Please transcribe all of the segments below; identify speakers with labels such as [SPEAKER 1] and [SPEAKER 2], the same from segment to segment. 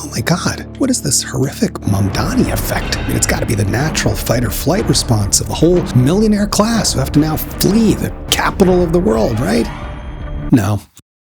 [SPEAKER 1] oh my God, what is this horrific Mamdani Effect? I mean, it's got to be the natural fight or flight response of the whole millionaire class who have to now flee the capital of the world, right? No,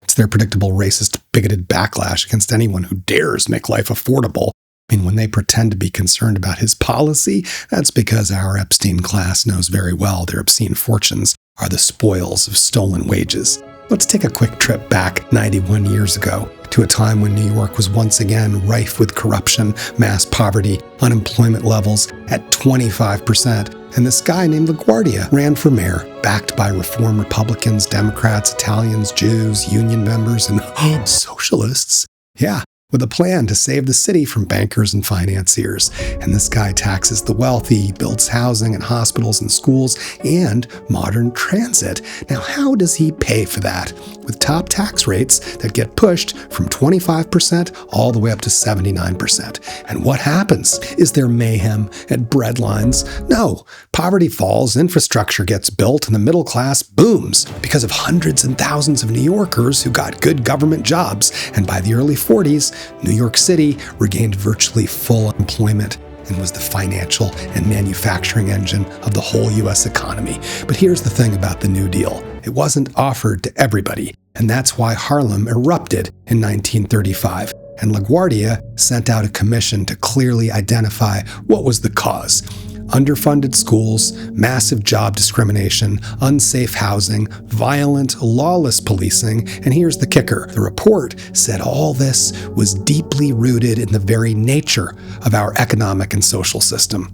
[SPEAKER 1] it's their predictable racist, bigoted backlash against anyone who dares make life affordable. I mean, when they pretend to be concerned about his policy, that's because our Epstein-class knows very well their obscene fortunes are the spoils of stolen wages. Let's take a quick trip back 91 years ago to a time when New York was once again rife with corruption, mass poverty, unemployment levels at 25%. And this guy named LaGuardia ran for mayor, backed by reform Republicans, Democrats, Italians, Jews, union members, and socialists. Yeah, with a plan to save the city from bankers and financiers. And this guy taxes the wealthy, builds housing and hospitals and schools, and modern transit. Now, how does he pay for that? With top tax rates that get pushed from 25% all the way up to 79%. And what happens? Is there mayhem at breadlines? No. Poverty falls, infrastructure gets built, and the middle class booms because of hundreds and thousands of New Yorkers who got good government jobs. And by the early 40s, New York City regained virtually full employment and was the financial and manufacturing engine of the whole U.S. economy. But here's the thing about the New Deal. It wasn't offered to everybody, and that's why Harlem erupted in 1935. And LaGuardia sent out a commission to clearly identify what was the cause. Underfunded schools, massive job discrimination, unsafe housing, violent, lawless policing, and here's the kicker. The report said all this was deeply rooted in the very nature of our economic and social system.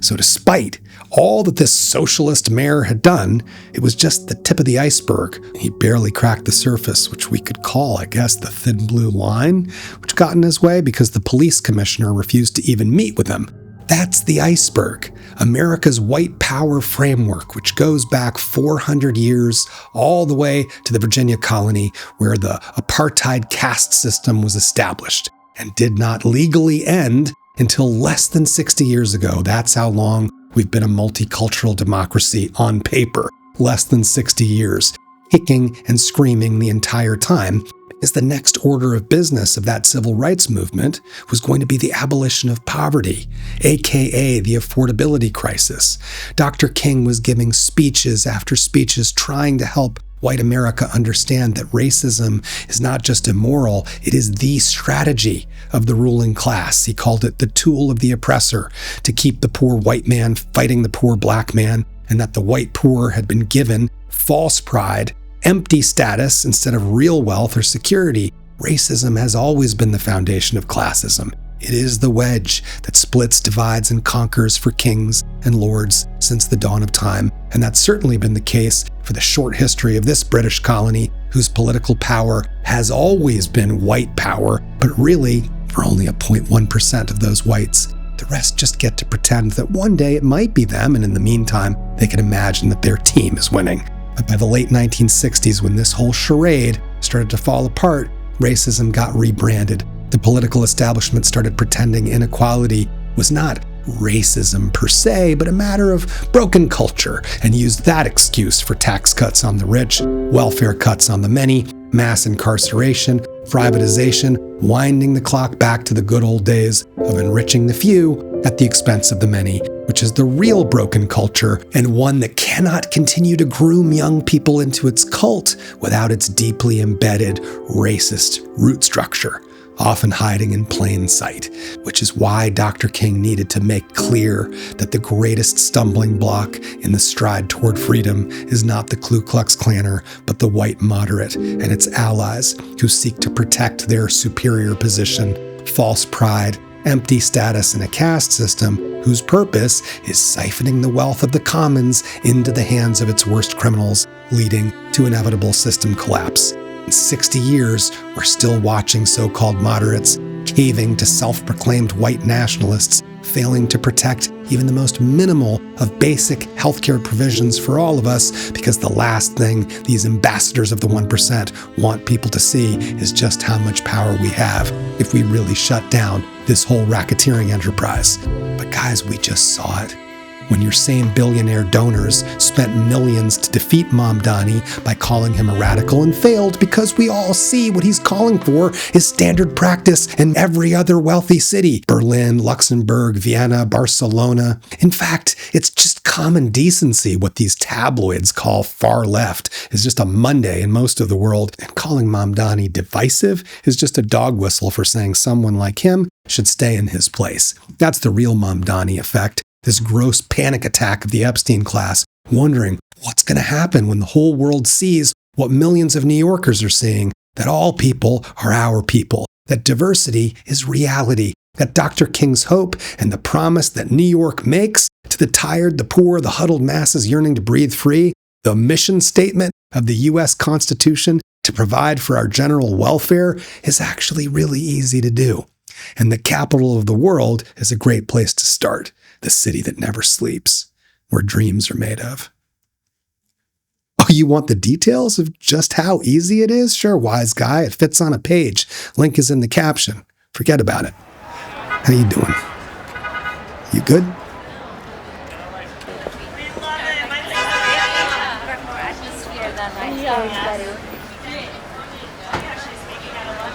[SPEAKER 1] So despite all that this socialist mayor had done, it was just the tip of the iceberg. He barely cracked the surface, which we could call, I guess, the thin blue line, which got in his way because the police commissioner refused to even meet with him. That's the iceberg, America's white power framework, which goes back 400 years all the way to the Virginia colony where the apartheid caste system was established and did not legally end until less than 60 years ago. That's how long we've been a multicultural democracy on paper, less than 60 years, kicking and screaming the entire time. Is the next order of business of that civil rights movement was going to be the abolition of poverty, aka the affordability crisis. Dr. King was giving speeches after speeches trying to help white America understand that racism is not just immoral, it is the strategy of the ruling class. He called it the tool of the oppressor to keep the poor white man fighting the poor black man, and that the white poor had been given false pride, empty status instead of real wealth or security. Racism has always been the foundation of classism. It is the wedge that splits, divides, and conquers for kings and lords since the dawn of time. And that's certainly been the case for the short history of this British colony, whose political power has always been white power, but really for only 0.1% of those whites. The rest just get to pretend that one day it might be them, and in the meantime, they can imagine that their team is winning. But by the late 1960s, when this whole charade started to fall apart, racism got rebranded. The political establishment started pretending inequality was not racism per se, but a matter of broken culture, and used that excuse for tax cuts on the rich, welfare cuts on the many, mass incarceration, privatization, winding the clock back to the good old days of enriching the few at the expense of the many, which is the real broken culture, and one that cannot continue to groom young people into its cult without its deeply embedded racist root structure, often hiding in plain sight, which is why Dr. King needed to make clear that the greatest stumbling block in the stride toward freedom is not the Ku Klux Klaner, but the white moderate and its allies who seek to protect their superior position, false pride, empty status in a caste system whose purpose is siphoning the wealth of the commons into the hands of its worst criminals, leading to inevitable system collapse. In 60 years, we're still watching so-called moderates caving to self-proclaimed white nationalists, failing to protect even the most minimal of basic healthcare provisions for all of us, because the last thing these ambassadors of the 1% want people to see is just how much power we have if we really shut down this whole racketeering enterprise. But guys, we just saw it. when your same billionaire donors spent millions to defeat Mamdani by calling him a radical and failed because we all see what he's calling for is standard practice in every other wealthy city: Berlin, Luxembourg, Vienna, Barcelona. In fact, it's just common decency. What these tabloids call far left is just a Monday in most of the world, and calling Mamdani divisive is just a dog whistle for saying someone like him should stay in his place. That's the real Mamdani effect. This gross panic attack of the Epstein-class, wondering what's going to happen when the whole world sees what millions of New Yorkers are seeing, that all people are our people, that diversity is reality, that Dr. King's hope and the promise that New York makes to the tired, the poor, the huddled masses yearning to breathe free, the mission statement of the U.S. Constitution to provide for our general welfare, is actually really easy to do. And the capital of the world is a great place to start. The city that never sleeps, where dreams are made of. Oh, you want the details of just how easy it is? Sure, wise guy, it fits on a page. Link is in the caption. Forget about it. How you doing? You good?
[SPEAKER 2] We love it. More atmosphere than I